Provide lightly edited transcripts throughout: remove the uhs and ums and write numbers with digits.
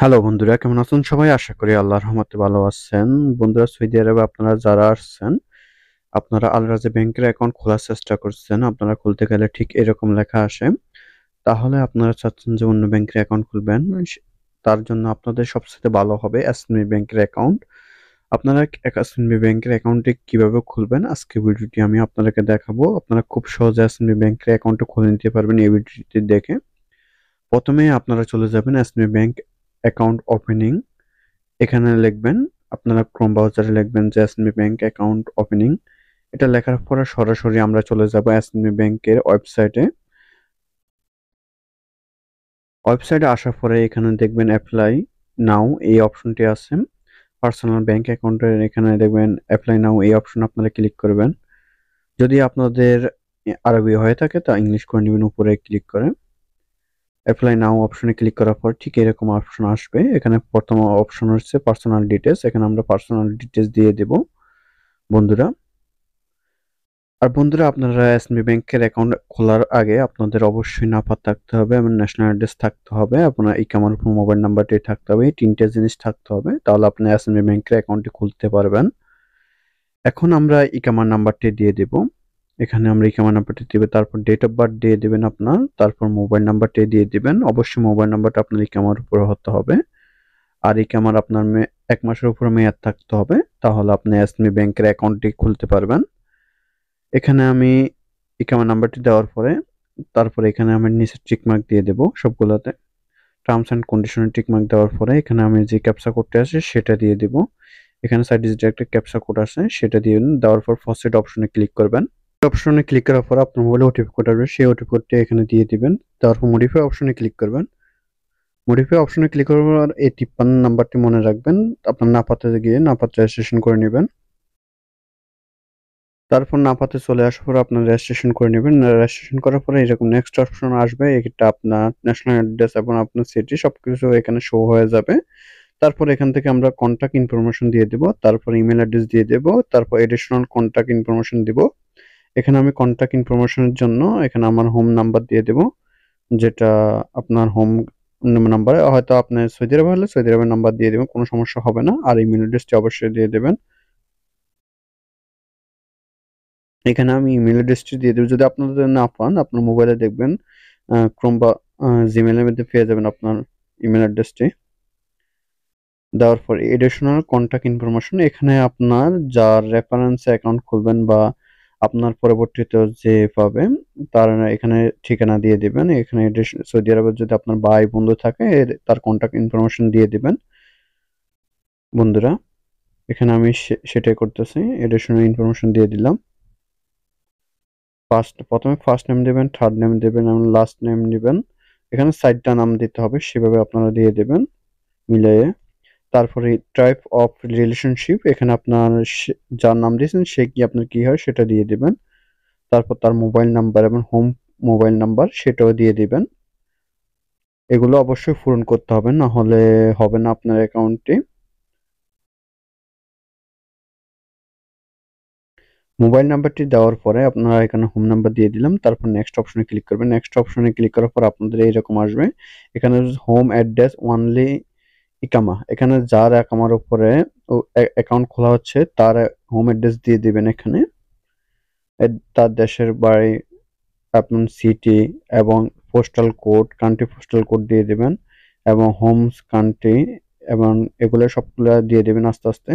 Hello বন্ধুরা, কেমন আছেন সবাই? আশা করি আল্লাহর রহমতে ভালো আছেন। বন্ধুরা, সৌদি আরবে আপনারা যারা আসছেন, আপনারা আল রাজি ব্যাংকের অ্যাকাউন্ট খোলার চেষ্টা করছেন। আপনারা খুলতে গেলে ঠিক এরকম লেখা আসে। তাহলে আপনারা চাচ্ছেন যে অন্য ব্যাংকের অ্যাকাউন্ট খুলবেন। তার জন্য আপনাদের সবচেয়ে ভালো হবে এসএমবি ব্যাংকের অ্যাকাউন্ট। আপনারা এসএমবি ব্যাংকের অ্যাকাউন্টটি কিভাবে খুলবেন আজকে ভিডিওটি আমি আপনাদেরকে দেখাবো। আপনারা খুব সহজে এসএমবি ব্যাংকের অ্যাকাউন্টটা খুলে নিতে পারবেন এই ভিডিওটি দেখে। প্রথমে আপনারা চলে যাবেন এসএমবি ব্যাংক অ্যাকাউন্ট ওপেনিং। এখানে লিখবেন, আপনারা ক্রোম ব্রাউজারে লিখবেন যে এসএনবি ব্যাংক অ্যাকাউন্ট ওপেনিং। এটা লেখার পরে সরাসরি আমরা চলে যাব এসএনবি ব্যাংকের ওয়েবসাইটে। ওয়েবসাইটে আসার পরে এখানে দেখবেন অ্যাপ্লাই নাও এই অপশনটি আছে। পার্সোনাল ব্যাংক অ্যাকাউন্টের এখানে দেখবেন অ্যাপ্লাই নাও এই অপশন আপনারা ক্লিক করবেন। যদি আপনাদের আরবি হয়ে থাকে তা ইংলিশ করে নেবেন উপরে ক্লিক করে। অ্যাপ্লাই নাও অপশনে ক্লিক করার পর ঠিক এরকম অপশন আসবে। এখানে প্রথম অপশন হচ্ছে পার্সোনাল ডিটেলস। এখানে আমরা পার্সোনাল ডিটেলস দিয়ে দেব বন্ধুরা। আর বন্ধুরা, আপনারা এসএমবি ব্যাংকের অ্যাকাউন্ট খোলার আগে আপনাদের অবশ্যই নাফা থাকতে হবে এবং ন্যাশনাল অ্যাড্রেস থাকতে হবে। আপনার ইকামার উপর মোবাইল নাম্বারটি থাকতে হবে। এই তিনটে জিনিস থাকতে হবে, তাহলে আপনি এসএমবি ব্যাংকের অ্যাকাউন্টটি খুলতে পারবেন। এখন আমরা ইকামার নাম্বারটি দিয়ে দেব। এখানে আমরা ইকামার নাম্বারটি দিব, তারপর ডেট অফ বার্থ দিয়ে দিবেন আপনার, তারপর মোবাইল নাম্বারটি দিয়ে দিবেন। অবশ্যই মোবাইল নাম্বারটা আপনার ইকামার উপর হতে হবে। আর ইকামার আপনার 1 মাসের উপর মেয়াদ থাকতে হবে, তাহলে আপনি এসএমবি ব্যাংকের অ্যাকাউন্টটি খুলতে পারবেন। এখানে আমি ইকামা নাম্বারটি দেওয়ার পরে তারপরে এখানে আমি নিচে টিক মার্ক দিয়ে দেব সবগুলোতে। টার্মস এন্ড কন্ডিশনে টিক মার্ক দেওয়ার পরে এখানে আমি যে ক্যাপচা কোডটি আছে সেটা দিয়ে দিব। এখানে সাইড ডিজিটে একটা ক্যাপচা কোড আছে সেটা দিয়ে দেওয়ার পর ফরসেট অপশনে ক্লিক করবেন। অপশনে ক্লিক করার পর আপনার মোবাইলে ওটিপি কোড আসবে, সেই ওটিপি কোডটি এখানে দিয়ে দিবেন। দেওয়ার পর মডিফাই অপশনে ক্লিক করবেন। মডিফাই অপশনে ক্লিক করার পর এই 53 নাম্বারটি মনে রাখবেন। আপনার নাপাতে গিয়ে নাপাতে রেজিস্ট্রেশন করে নেবেন। তারপর নাপাতে চলে আসার পর আপনার রেজিস্ট্রেশন করে নেবেন। রেজিস্ট্রেশন করার পরে এরকম নেক্সট অপশন আসবে। এটা আপনার ন্যাশনাল অ্যাড্রেস এবং আপনার সিটি সবকিছু এখানে শো হয়ে যাবে। তারপর এখান থেকে আমরা কন্টাক্ট ইনফরমেশন দিয়ে দেব, তারপর ইমেল অ্যাড্রেস দিয়ে দেব, তারপর এডিশনাল কন্টাক্ট ইনফরমেশন দিব। এখানে আমি কন্টাক্ট ইনফরমেশনের জন্য এখানে আমার হোম নাম্বার দিয়ে দেব, যেটা আপনার হোম নাম্বার। হয়তো আপনি সৌদি আরবে হলে সৌদি আরবের নাম্বার দিয়ে দেবেন, কোনো সমস্যা হবে না। আর ইমেল অ্যাড্রেসটি অবশ্যই দিয়ে দেবেন। এখানে আমি ইমেল অ্যাড্রেসটি দিয়ে দেব। যদি আপনাদের না পান আপনার মোবাইলে দেখবেন ক্রোম বা জিমেলের মধ্যে পেয়ে যাবেন আপনার ইমেল অ্যাড্রেসটি। দেওয়ার পর এডিশনাল কন্টাক্ট ইনফরমেশন, এখানে আপনার যার রেফারেন্সে অ্যাকাউন্ট খুলবেন বা আপনার পরবর্তীতে যে পাবে তার এখানে ঠিকানা দিয়ে দিবেন। এখানে সৌদি আরবে যদি আপনার ভাই বন্ধু থাকে তার কন্টাক্ট ইনফরমেশন দিয়ে দিবেন বন্ধুরা। এখানে আমি সেটাই করতেছি, এডিশনাল ইনফরমেশন দিয়ে দিলাম। প্রথমে ফার্স্ট নেম দিবেন, থার্ড নেম দিবেন এবং লাস্ট নেম দিবেন। এখানে সাইডটা নাম দিতে হবে, সেভাবে আপনারা দিয়ে দেবেন মিলিয়ে। তারপরে টাইপ অফ রিলেশনশিপ, এখানে আপনার যার নাম দিয়েছেন সে কি আপনার কি হয় সেটা দিয়ে দিবেন। তারপর তার মোবাইল নাম্বার এবং হোম মোবাইল নাম্বার সেটাও দিয়ে দিবেন। এগুলো অবশ্যই পূরণ করতে হবে, না হলে হবে না আপনার অ্যাকাউন্টটি। মোবাইল নাম্বারটি দেওয়ার পরে আপনারা এখানে হোম নাম্বার দিয়ে দিলাম। তারপর নেক্সট অপশনে ক্লিক করবেন। নেক্সট অপশনে ক্লিক করার পর আপনাদের এইরকম আসবে। এখানে হোম অ্যাড্রেস অনলি ইকামা, এখানে যার একামার উপরে অ্যাকাউন্ট খোলা হচ্ছে তার হোম অ্যাড্রেস দিয়ে দিবেন। এখানে তার দেশের বাড়ি, আপনার সিটি এবং postal code, country postal code দিয়ে দিবেন এবং হোমস কান্ট্রি এবং এগুলো সবগুলো দিয়ে দিবেন আস্তে আস্তে।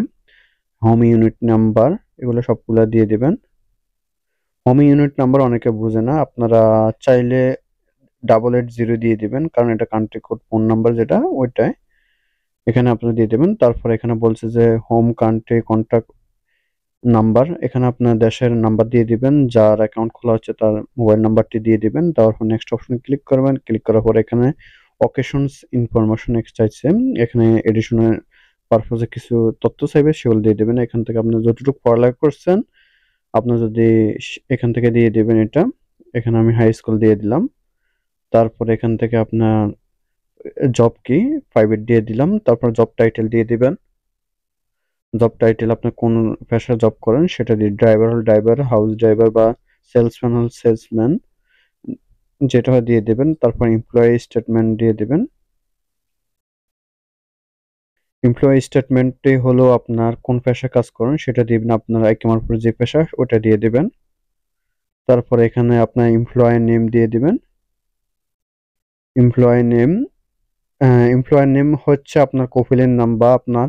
হোম ইউনিট নাম্বার এগুলো সবগুলো দিয়ে দিবেন। হোম ইউনিট নাম্বার অনেকে বুঝে না, আপনারা চাইলে 880 দিয়ে দিবেন, কারণ এটা কান্ট্রি কোড ফোন নাম্বার যেটা ওইটাই এখানে আপনারা দিয়ে দেবেন। তারপর এখানে বলছে যে হোম কান্ট্রি কন্ট্যাক্ট নাম্বার, এখানে আপনার দেশের নাম্বার দিয়ে দিবেন। যার অ্যাকাউন্ট খোলা হচ্ছে তার মোবাইল নাম্বারটি দিয়ে দিবেন। দেওয়ার পর নেক্সট অপশনে ক্লিক করবেন। ক্লিক করার পর এখানে অকেশনস ইনফরমেশন চাইছে, এখানে এডিশনাল পারপোজে কিছু তথ্য চাইবে সেগুলো দিয়ে দেবেন। এখান থেকে আপনি যতটুকু পড়ালেখা করছেন আপনার যদি এখান থেকে দিয়ে দিবেন এটা। এখানে আমি হাই স্কুল দিয়ে দিলাম। তারপর এখান থেকে আপনার জব কি প্রাইভেট দিয়ে দিলাম। তারপর জব টাইটেল দিয়ে দিবেন। জব টাইটেল আপনি কোন পেশায় জব করেন সেটা দিয়ে, ড্রাইভার হল ড্রাইভার, হাউস ড্রাইভার বা সেলসম্যান হল সেলসম্যান, যেটা দিয়ে দেবেন। তারপর এমপ্লয়ি স্টেটমেন্ট দিয়ে দিবেন। এমপ্লয়ি স্টেটমেন্টে হলো আপনার কোন পেশায় কাজ করেন সেটা দিবেন, আপনার আইকেমার পর যে পেশা ওটা দিয়ে দিবেন। তারপরে এখানে আপনার এমপ্লয়ের নেম দিয়ে দিবেন। এমপ্লয় নেম, এমপ্লয়ের নেম হচ্ছে আপনার কফিলের নাম বা আপনার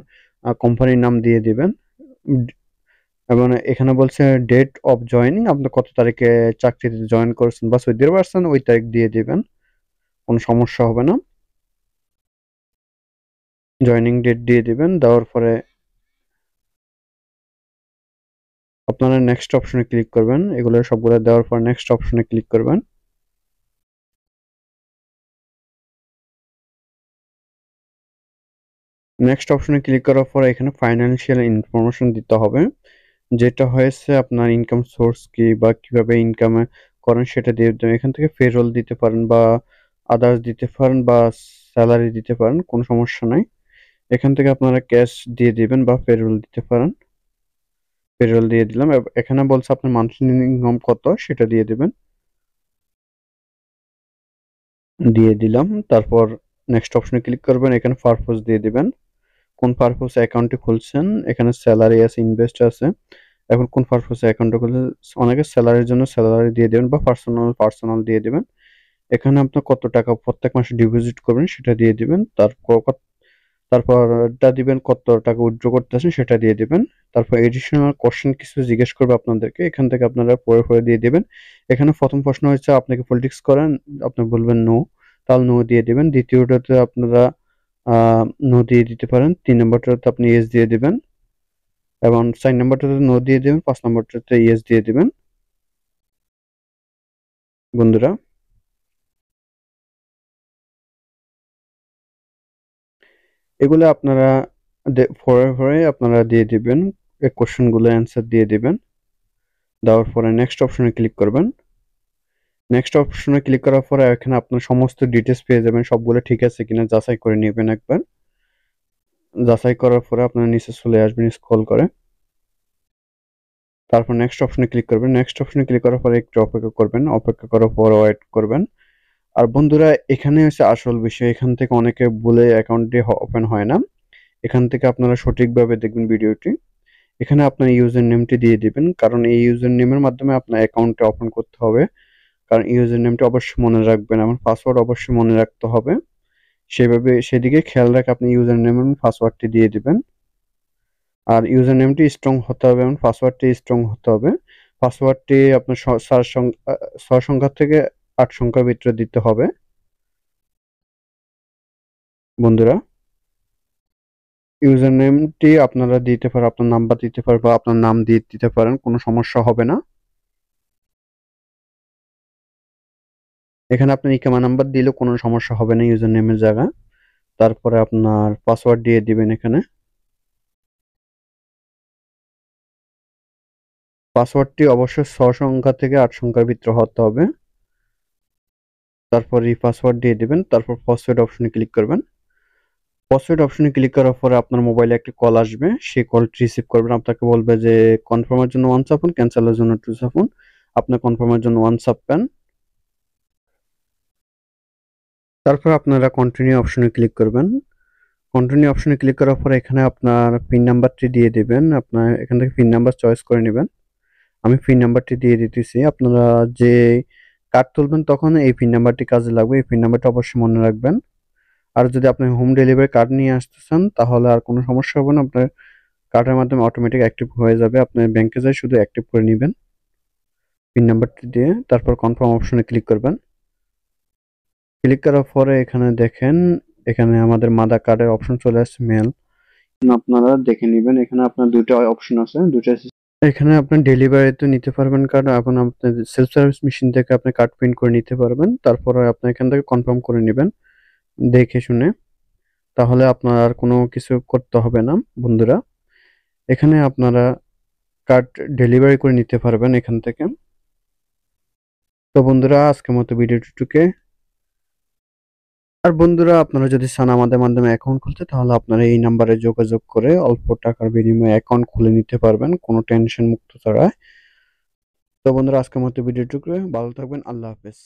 কোম্পানির নাম দিয়ে দিবেন। এবং এখানে বলছে ডেট অফ জয়েনিং, আপনি কত তারিখে চাকরিতে জয়েন করছেন বা সৌদি পারছেন ওই তারিখ দিয়ে দিবেন, কোনো সমস্যা হবে না। জয়েনিং ডেট দিয়ে দিবেন, দেওয়ার পরে আপনারা নেক্সট অপশনে ক্লিক করবেন। এগুলো সবগুলো দেওয়ার পর নেক্সট অপশনে ক্লিক করবেন। নেক্সট অপশনে ক্লিক করার পর এখানে ফাইন্যান্সিয়াল ইনফরমেশন দিতে হবে, যেটা হয়েছে আপনার ইনকাম সোর্স কি বা কিভাবে ইনকাম করেন সেটা দিয়ে দেবেন। এখান থেকে পেরোল দিতে পারেন বা আদার্স দিতে পারেন বা স্যালারি দিতে পারেন, কোনো সমস্যা নাই। এখান থেকে আপনারা ক্যাশ দিয়ে দিবেন বা পেরোল দিতে পারেন। পেরোল দিয়ে দিলাম। এখানে বলছে আপনার মান্থলি ইনকাম কত সেটা দিয়ে দিবেন, দিয়ে দিলাম। তারপর নেক্সট অপশনে ক্লিক করবেন, এখানে পারপোজ দিয়ে দিবেন, কোন পারপোসে অ্যাকাউন্টটি খুলছেন। এখানে স্যালারি আছে, ইনভেস্ট আছে। এখন কোন পারপোসে অ্যাকাউন্টটা খুলছেন, অনেকে স্যালারির জন্য স্যালারি দিয়ে দেবেন বা পার্সোনাল দিয়ে দিবেন। এখানে আপনার কত টাকা প্রত্যেক মাসে ডিপোজিট করবেন সেটা দিয়ে দিবেন। তারপরটা দিবেন কত টাকা উইথড্র করতেছেন সেটা দিয়ে দিবেন। তারপর এডিশনাল কোশ্চেন কিছু জিজ্ঞেস করবে আপনাদেরকে, এখান থেকে আপনারা পড়ে পড়ে দিয়ে দিবেন। এখানে প্রথম প্রশ্ন হচ্ছে আপনি কি পলিটিক্স করেন, আপনি বলবেন নো, তাহলে নো দিয়ে দিবেন। দ্বিতীয়টাতে আপনারা নো দিয়ে দিতে পারেন। ৩ নম্বরটাতে আপনি ইয়েস দিয়ে দিবেন এবং ৪ নম্বরটাতে নো দিয়ে দিবেন, ৫ নম্বরটাতে ইয়েস দিয়ে দিবেন। বন্ধুরা, এগুলো আপনারা পরে পরে আপনারা দিয়ে দিবেন, এই কোশ্চেনগুলো অ্যান্সার দিয়ে দিবেন। দেওয়ার পরে নেক্সট অপশনে ক্লিক করবেন। নেক্সট অপশনে ক্লিক করার পরে এখানে আপনার সমস্ত ডিটেলস পেয়ে যাবেন, সবগুলো ঠিক আছে কিনা যাচাই করে নেবেন একবার। যাচাই করার পরে আপনার নিচে চলে আসবেন স্ক্রল করে। তারপর নেক্সট অপশনে ক্লিক করবেন। নেক্সট অপশনে ক্লিক করার পরে একটু অপেক্ষা করবেন, অপেক্ষা করার পর ওয়েট করবেন। আর বন্ধুরা, এখানে হচ্ছে আসল বিষয়, এখান থেকে অনেকে বলে অ্যাকাউন্টটি ওপেন হয় না। এখান থেকে আপনারা সঠিকভাবে দেখবেন ভিডিওটি। এখানে আপনার ইউজার নেমটি দিয়ে দিবেন, কারণ এই ইউজার নেমের মাধ্যমে আপনার অ্যাকাউন্টটা ওপেন করতে হবে। কারণ ইউজার নেমটা অবশ্যই মনে রাখবেন এবং পাসওয়ার্ড অবশ্যই মনে রাখতে হবে। সেভাবে সেদিকে খেয়াল রেখে আপনি ইউজার নেম এবং পাসওয়ার্ডটি দিয়ে দিবেন। আর ইউজার নেমটি স্ট্রং হতে হবে এবং পাসওয়ার্ডটি স্ট্রং হতে হবে। পাসওয়ার্ডটি আপনার ৬ সংখ্যা থেকে ৮ সংখ্যার ভিতরে দিতে হবে। বন্ধুরা, ইউজার নেমটি আপনারা দিতে পারেন, আপনার নাম্বার দিতে পারেন বা আপনার নাম দিয়ে দিতে পারেন, কোনো সমস্যা হবে না। এখানে আপনার ইকামা নাম্বার দিলেও কোনো সমস্যা হবে না ইউজার নেমের জায়গায়। তারপরে আপনার পাসওয়ার্ড দিয়ে দিবেন এখানে। পাসওয়ার্ডটি অবশ্যই ৬ সংখ্যা থেকে ৮ সংখ্যার ভিতরে হতে হবে। তারপর পাসওয়ার্ড দিয়ে দিবেন। তারপর পাসওয়ার্ড অপশনে ক্লিক করবেন। পাসওয়ার্ড অপশনে ক্লিক করার পরে আপনার মোবাইলে একটি কল আসবে, সেই কলটি রিসিভ করবেন। আপনাকে বলবে যে কনফার্মের জন্য 1 চাপুন, ক্যান্সেলের জন্য 2 চাপুন। আপনি কনফার্মের জন্য 1 চাপবেন। তারপর আপনারা কন্টিনিউ অপশনে ক্লিক করবেন। কন্টিনিউ অপশনে ক্লিক করার পরে এখানে আপনার পিন নাম্বারটি দিয়ে দিবেন। আপনার এখান থেকে পিন নাম্বার চয়েস করে নেবেন। আমি পিন নাম্বারটি দিয়ে দিতেছি। আপনারা যে কার্ড তুলবেন তখন এই পিন নাম্বারটি কাজে লাগবে। এই পিন নাম্বারটা অবশ্যই মনে রাখবেন। আর যদি আপনি হোম ডেলিভারি কার্ড নিয়ে আসতেছেন তাহলে আর কোনো সমস্যা হবে না। আপনার কার্ডের মাধ্যমে অটোমেটিক অ্যাক্টিভ হয়ে যাবে। আপনি ব্যাংকে যাই শুধু অ্যাক্টিভ করে নিবেন পিন নাম্বারটি দিয়ে। তারপর কনফার্ম অপশনে ক্লিক করবেন। ক্লিক করার পরে এখানে দেখেন, এখানে আমাদের মাদার কার্ডের অপশন চলে আসছে, মেল। আপনারা দেখে নিবেন, এখানে আপনার ২ টা অপশন আছে, ২ টা এখানে আপনি ডেলিভারিতে নিতে পারবেন কার্ড, এখন আপনি সেলফ সার্ভিস মেশিন থেকে আপনি কার্ড প্রিন্ট করে নিতে পারবেন। তারপরে আপনি এখান থেকে কনফার্ম করে নিবেন দেখে শুনে। তাহলে আপনার আর কোনো কিছু করতে হবে না বন্ধুরা। এখানে আপনারা কার্ড ডেলিভারি করে নিতে পারবেন এখান থেকে। তো বন্ধুরা, আজকের মতো ভিডিওটিকে, আর বন্ধুরা আপনারা যদি চান আমাদের মাধ্যমে অ্যাকাউন্ট খুলতে তাহলে আপনারা এই নাম্বারে যোগাযোগ করে অল্প টাকার বিনিময়ে অ্যাকাউন্ট খুলে নিতে পারবেন কোনো টেনশন মুক্ত ছাড়া। তো বন্ধুরা, আজকের মতো ভিডিওটুকু, ভালো থাকবেন। আল্লাহ হাফেজ।